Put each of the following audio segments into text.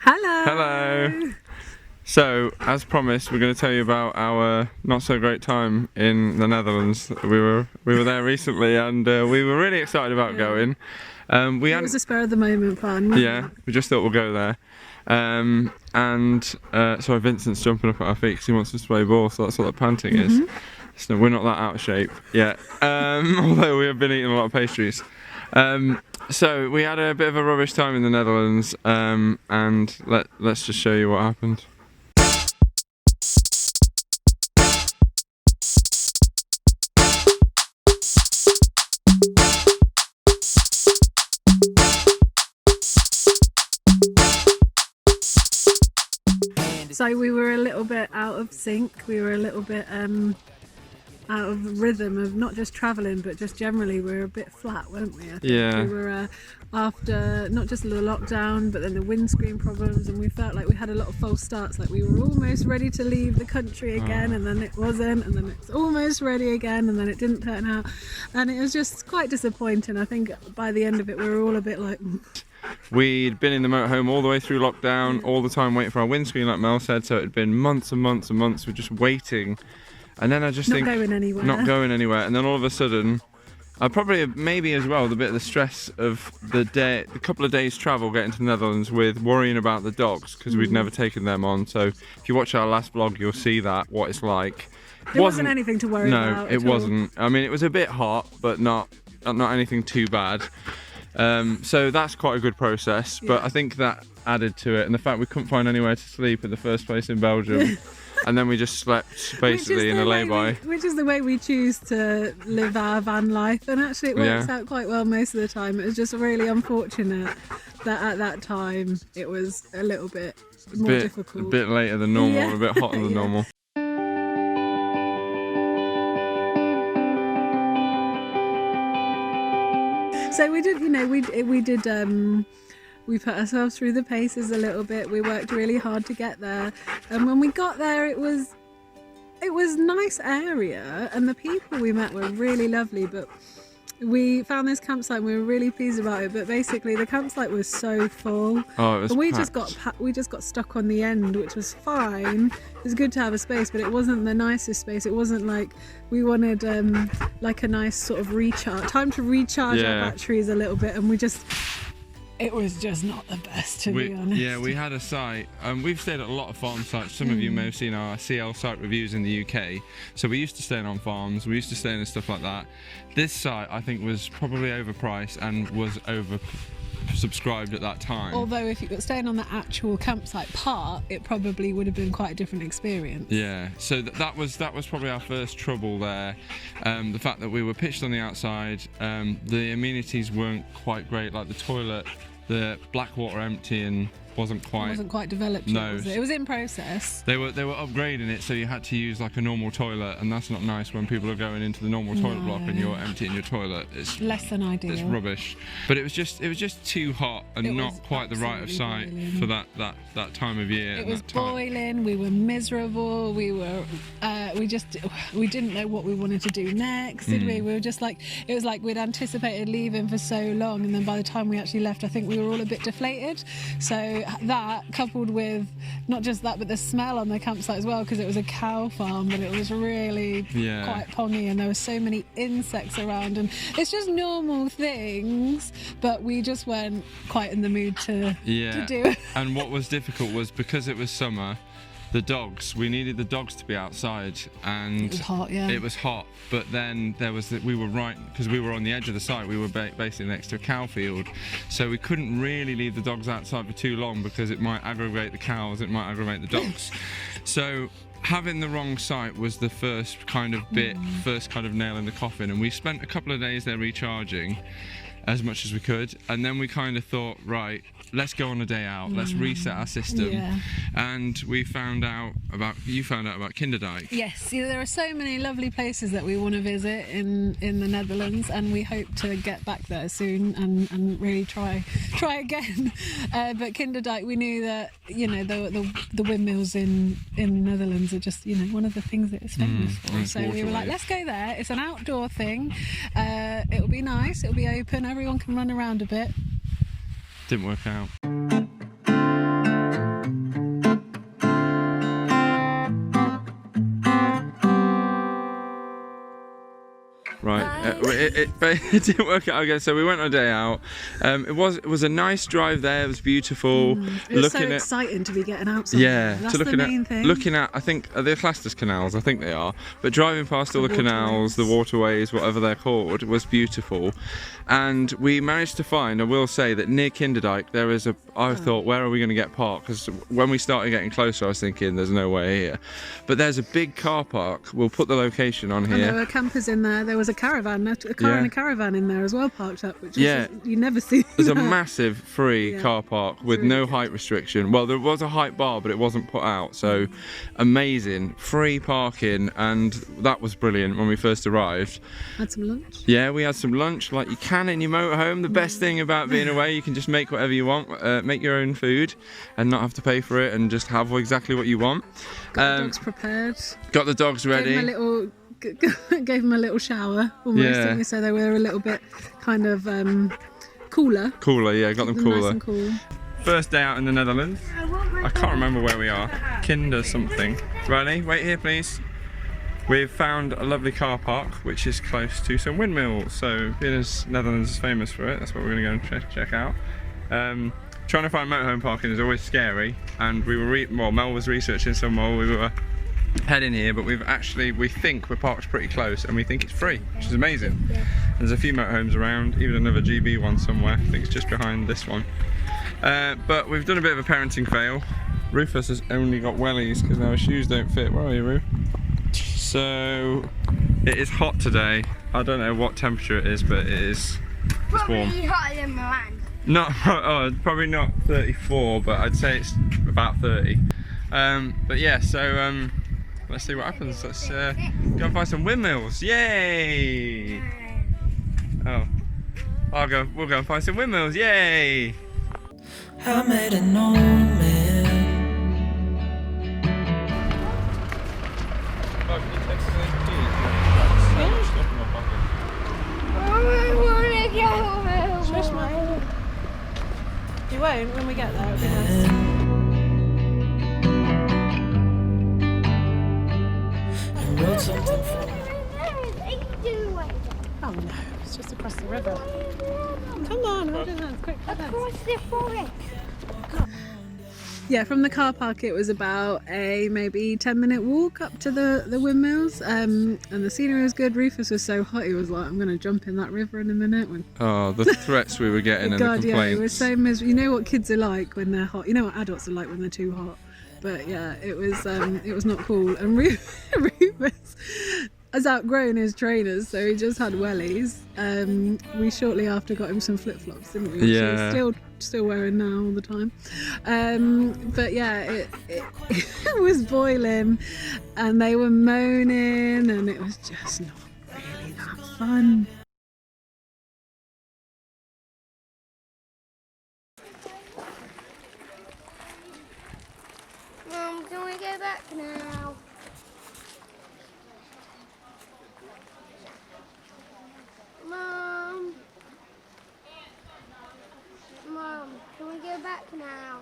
Hello! Hello! So, as promised, we're going to tell you about our not so great time in the Netherlands. We were there recently and we were really excited about going. It was a spur of the moment fun. Yeah, we just thought we'll go there. Sorry, Vincent's jumping up at our feet because he wants us to play ball, so that's what that panting is. So we're not that out of shape yet, although we have been eating a lot of pastries. So we had a bit of a rubbish time in the Netherlands, and let's just show you what happened. So we were a little bit out of sync, we were a little bit out of rhythm of not just travelling but just generally we were a bit flat, weren't we? I think Yeah. We were after not just the lockdown but then the windscreen problems, and we felt like we had a lot of false starts, like we were almost ready to leave the country again and then it wasn't, and then it's almost ready again and then it didn't turn out, and it was just quite disappointing. I think by the end of it we were all a bit like We'd been in the motorhome all the way through lockdown, all the time waiting for our windscreen, like Mel said, so it had been months and months and months, we're just waiting. And then I just not going anywhere. And then all of a sudden, probably maybe as well the bit of the stress of the couple of days travel getting to the Netherlands with worrying about the dogs because we'd never taken them on. So if you watch our last vlog, you'll see that what it's like. It wasn't anything to worry about. No, it wasn't. I mean, it was a bit hot, but not anything too bad. So that's quite a good process, but I think that added to it, and the fact we couldn't find anywhere to sleep in the first place in Belgium. And then we just slept basically in a lay-by. Which is the way we choose to live our van life, and actually it works out quite well most of the time. It was just really unfortunate that at that time it was a little bit more difficult. A bit later than normal, a bit hotter than normal. So we did, we put ourselves through the paces a little bit. We worked really hard to get there, and when we got there, it was a nice area, and the people we met were really lovely. But we found this campsite, and we were really pleased about it. But basically, the campsite was so full, it was and we packed. just got stuck on the end, which was fine. It was good to have a space, but it wasn't the nicest space. It wasn't like we wanted like a nice sort of time to recharge our batteries a little bit, and it was just not the best, to be honest. Yeah, we had a site, we've stayed at a lot of farm sites. Some of you may have seen our CL site reviews in the UK. So we used to stay on farms, we used to stay in stuff like that. This site, I think, was probably overpriced and was oversubscribed at that time. Although if you were staying on the actual campsite part, it probably would have been quite a different experience. Yeah, so that was probably our first trouble there. The fact that we were pitched on the outside, the amenities weren't quite great, like the toilet, the black water emptying wasn't quite developed yet, was it? It was in process. They were upgrading it, so you had to use like a normal toilet, and that's not nice when people are going into the normal toilet block and you're emptying your toilet. It's less than ideal. It's rubbish. But it was just too hot and not quite the right of sight for that time of year. It was boiling. We were miserable. We were we didn't know what we wanted to do next, did we? We were just like, it was like we'd anticipated leaving for so long, and then by the time we actually left, I think we were all a bit deflated. So that, coupled with not just that but the smell on the campsite as well, because it was a cow farm, but it was really quite pongy, and there were so many insects around, and it's just normal things, but we just weren't quite in the mood to do it. And what was difficult was because it was summer, we needed the dogs to be outside, and it was hot, it was hot, but then we were right, because we were on the edge of the site, we were basically next to a cow field, so we couldn't really leave the dogs outside for too long because it might aggravate the cows, it might aggravate the dogs. So having the wrong site was the first kind of nail in the coffin, and we spent a couple of days there recharging as much as we could, and then we kind of thought, right, let's go on a day out, let's reset our system. And you found out about Kinderdijk. Yes, there are so many lovely places that we want to visit in the Netherlands, and we hope to get back there soon and really try again. But Kinderdijk, we knew that the windmills in the Netherlands are just one of the things that it's famous for. So we were like, let's go there. It's an outdoor thing. It'll be nice. It'll be open. Everyone can run around a bit. Didn't work out. it didn't work out again. So we went on a day out. It was a nice drive there. It was beautiful. It was so exciting to be getting out somewhere. Yeah, that's to the main thing. Looking at, I think, are they classed as canals? I think they are. But driving past all the canals, the waterways, whatever they're called, was beautiful. And we managed to find, I will say, that near Kinderdijk there is I thought, where are we going to get parked? Because when we started getting closer, I was thinking, there's no way here. But there's a big car park. We'll put the location on here. And there were campers in there. There was a caravan, and a caravan in there as well, parked up, which you never see. There's a massive free car park with no height restriction. Well, there was a height bar, but it wasn't put out. So amazing, free parking, and that was brilliant when we first arrived. Had some lunch. Yeah, we had some lunch, like you can in your motorhome. The best thing about being away, you can just make whatever you want, make your own food, and not have to pay for it, and just have exactly what you want. Got the dogs prepared. Got the dogs ready. Gave them a little shower almost, didn't we? So they were a little bit kind of cooler. Cooler, yeah, got them cooler. Nice and cool. First day out in the Netherlands. I can't remember where we are. Kinder something. Riley, wait here please. We've found a lovely car park which is close to some windmills. So being as Netherlands is famous for it, that's what we're going to go and check out. Trying to find motorhome parking is always scary, and we were Mel was researching some while we were heading here, but we think we're parked pretty close, and we think it's free, which is amazing. There's a few motorhomes around, even another GB one somewhere. I think it's just behind this one. But we've done a bit of a parenting fail. Rufus has only got wellies because now his shoes don't fit. Where are you, Ru? So it is hot today. I don't know what temperature it is, but it's warm. Probably hotter than Milan. Probably not 34, but I'd say it's about 30. But yeah, so let's see what happens. Let's go and find some windmills. Yay! Oh, we'll go and find some windmills. Yay! I made a moment. You won't when we get there, it'll be nice. I wrote something for me. Oh no, it's just across the river. Come on, hold your hands, quick. Across the forest. Yeah, from the car park it was about a maybe 10-minute walk up to the windmills, and the scenery was good. Rufus was so hot, he was like, I'm going to jump in that river in a minute. Oh, the threats we were getting and God, the complaints. Yeah, it was so miserable. You know what kids are like when they're hot. You know what adults are like when they're too hot. But yeah, it was not cool. And Rufus has outgrown his trainers, so he just had wellies. We shortly after got him some flip-flops, didn't we? Yeah. Which he's still wearing now all the time. But yeah, it was boiling, and they were moaning, and it was just not really that fun. Mum, can we go back now? Mum, can we go back now?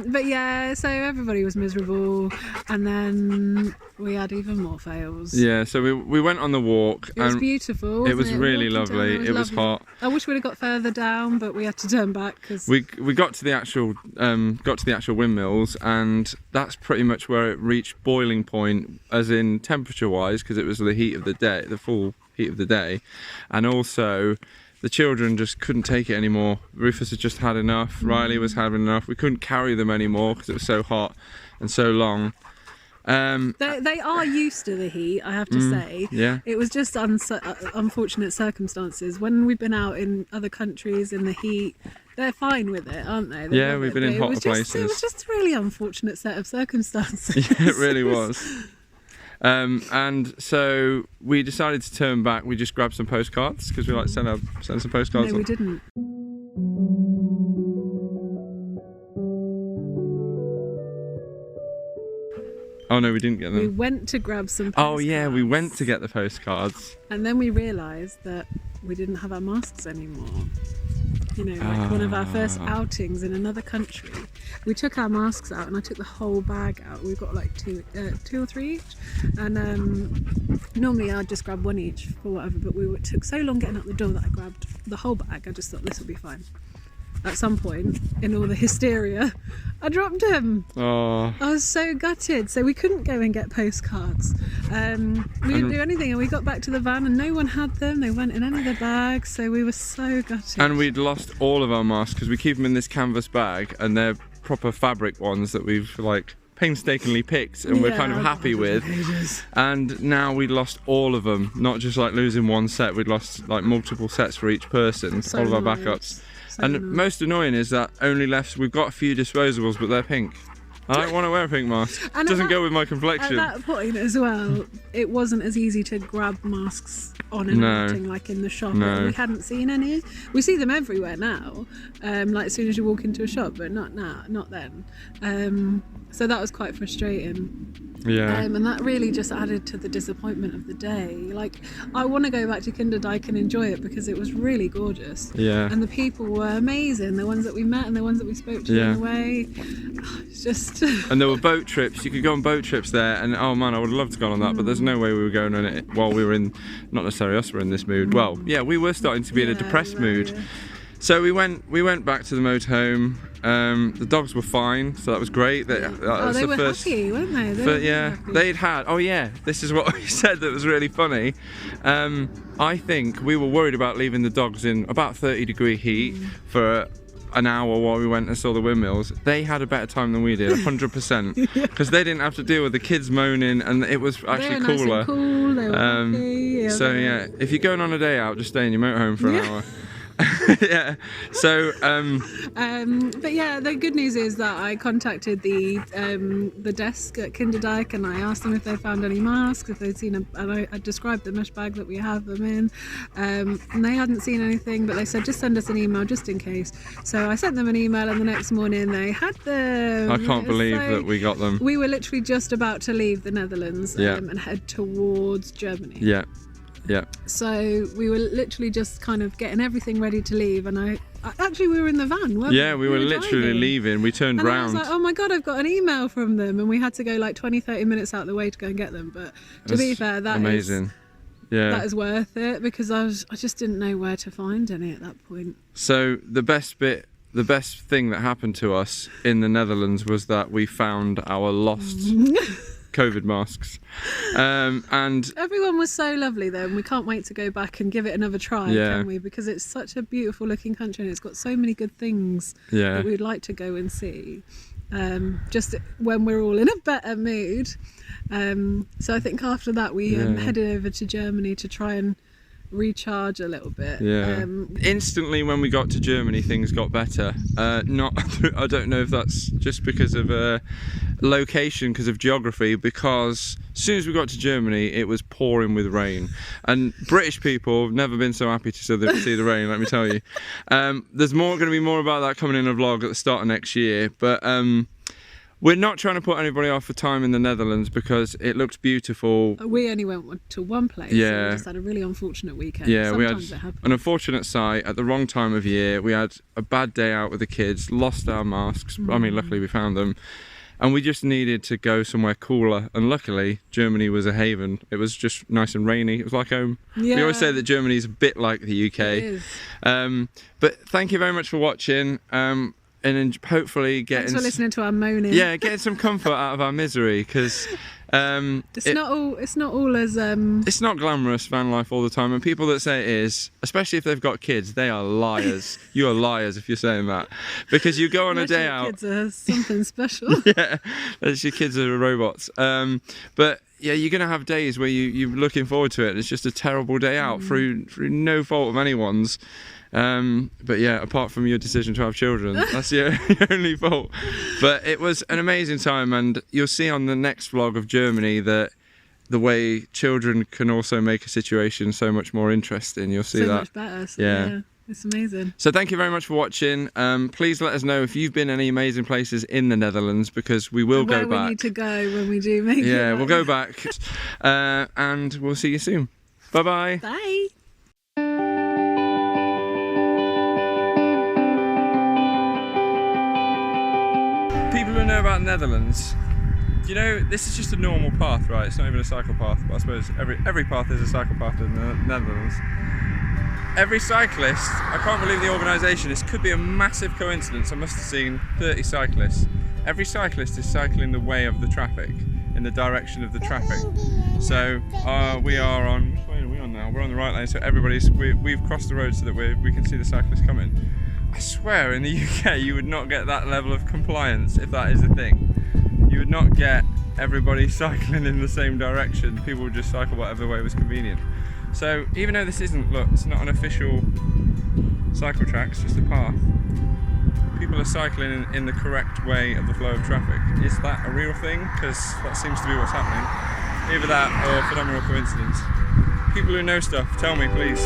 But yeah, so everybody was miserable, and then we had even more fails. Yeah, so we went on the walk. It was beautiful. It was really lovely. It was hot. I wish we'd have got further down, but we had to turn back because we got to the actual windmills, and that's pretty much where it reached boiling point, as in temperature wise, because it was the heat of the day, the full heat of the day, and also the children just couldn't take it anymore. Rufus had just had enough. Riley was having enough. We couldn't carry them anymore because it was so hot and so long. They are used to the heat, I have to say. Yeah. It was just unfortunate circumstances. When we've been out in other countries in the heat, they're fine with it, aren't they? Yeah, we've been in hotter places. It was just a really unfortunate set of circumstances. Yeah, it really was. And so we decided to turn back. We just grabbed some postcards because we like to send some postcards. No, we didn't. Oh no, we didn't get them. We went to grab some postcards. Oh yeah, we went to get the postcards. And then we realised that we didn't have our masks anymore. You know, like one of our first outings in another country. we took our masks out and I took the whole bag out. We've got like two or three each, and normally I'd just grab one each for whatever, but it took so long getting out the door that I grabbed the whole bag. I just thought this will be fine. At some point, in all the hysteria, I dropped him. Oh. I was so gutted. So we couldn't go and get postcards. We didn't do anything, and we got back to the van and no one had them. They weren't in any of the bags, so we were so gutted. And we'd lost all of our masks because we keep them in this canvas bag, and they're proper fabric ones that we've like painstakingly picked and we're kind of happy with. And now we'd lost all of them, not just like losing one set. We'd lost like multiple sets for each person, So all of our nice. backups. So And nice. most annoying is that only left, we've got a few disposables, but they're pink. I don't want to wear a pink mask. It And doesn't at go with my At complexion. that point as well, it wasn't as easy to grab masks on and No. everything like in the shop. No. We hadn't seen any. We see them everywhere now, like as soon as you walk into a shop, but not now, not then. So that was quite frustrating. Yeah. And that really just added to the disappointment of the day. Like, I want to go back to Kinderdijk and enjoy it because it was really gorgeous. Yeah. And the people were amazing. The ones that we met and the ones that we spoke to Yeah. on the way. It's just. And there were boat trips. You could go on boat trips there, and oh man, I would have loved to go on that, but there's no way we were going on it while we were in, not necessarily us were in this mood. Well, yeah, we were starting to be in a Yeah, depressed we were, mood. yeah. So we went back to the motorhome. The dogs were fine, so that was great. That was They the were first. happy, weren't they? They But were yeah, happy. they'd had. Oh yeah, this is what we said that was really funny. I think we were worried about leaving the dogs in about 30-degree heat for an hour while we went and saw the windmills. They had a better time than we did, 100%, because they didn't have to deal with the kids moaning, and it was They were actually nice cooler. and cool, they were happy. So yeah, if you're going on a day out, just stay in your motorhome for an hour. Yeah. So But yeah, the good news is that I contacted the desk at Kinderdijk and I asked them if they found any masks, if they'd seen and I described the mesh bag that we have them in, and they hadn't seen anything, but they said just send us an email just in case. So I sent them an email, and the next morning they had them. I can't believe that we got them. We were literally just about to leave the Netherlands Yeah. and head towards Germany. Yeah. Yeah. So we were literally just kind of getting everything ready to leave, and I actually we were in the van, weren't Yeah, we were literally driving. leaving. We turned And I round. was like, oh my god, I've got an email from them, and we had to go like 20-30 minutes out the way to go and get them. But to be That's fair, that amazing. Yeah. that is worth it, because I just didn't know where to find any at that point. So the best thing that happened to us in the Netherlands was that we found our lost COVID masks. And Everyone was so lovely though, and we can't wait to go back and give it another try, Yeah. can we? Because it's such a beautiful looking country and it's got so many good things yeah. that we'd like to go and see. Just when we're all in a better mood. So I think after that we Yeah. headed over to Germany to try and recharge a little bit. Yeah. Instantly when we got to Germany, things got better. I don't know if that's just because of location, because of geography, because as soon as we got to Germany, it was pouring with rain. And British people have never been so happy to see the rain, let me tell you. There's going to be more about that coming in a vlog at the start of next year. But we're not trying to put anybody off for time in the Netherlands because it looked beautiful. We only went to one place. Yeah. So we just had a really unfortunate weekend. Yeah, we had Sometimes it happens. an unfortunate sight at the wrong time of year. We had a bad day out with the kids, lost our masks. I mean, luckily we found them. And we just needed to go somewhere cooler. And luckily, Germany was a haven. It was just nice and rainy. It was like home. We always say that Germany is a bit like the UK. It is. But thank you very much for watching. And hopefully getting... Thanks for listening to our moaning. Yeah, getting some comfort out of our misery, because... It's not all as It's not glamorous van life all the time, and people that say it is, especially if they've got kids, they are liars. You are liars if you're saying that, because you go on a day out. Kids are something special. Yeah, as your kids are robots. But yeah, you're gonna have days where you're looking forward to it, and it's just a terrible day out through no fault of anyone's. But yeah, apart from your decision to have children, that's your only fault. But it was an amazing time, and you'll see on the next vlog of Germany that the way children can also make a situation so much more interesting. You'll see so that. much better. So, Yeah. It's amazing. So thank you very much for watching. Please let us know if you've been any amazing places in the Netherlands, because we will Where go back. we need to go when we do make it. Yeah, we'll go back. back. And we'll see you soon. Bye-bye. Bye. people who know about Netherlands, you know, this is just a normal path, right? It's not even a cycle path, but I suppose every path is a cycle path in the Netherlands. Every cyclist, I can't believe the organisation, this could be a massive coincidence, I must have seen 30 cyclists. Every cyclist is cycling the way of the traffic, in the direction of the traffic. So we are on, which way are we on now? We're on the right lane, so we've crossed the road so that we can see the cyclists coming. I swear in the UK you would not get that level of compliance if that is a thing. You would not get everybody cycling in the same direction. People would just cycle whatever way was convenient. So even though this isn't, look, it's not an official cycle track, it's just a path. People are cycling in the correct way of the flow of traffic. Is that a real thing? Because that seems to be what's happening. Either that or a phenomenal coincidence. People who know stuff, tell me please.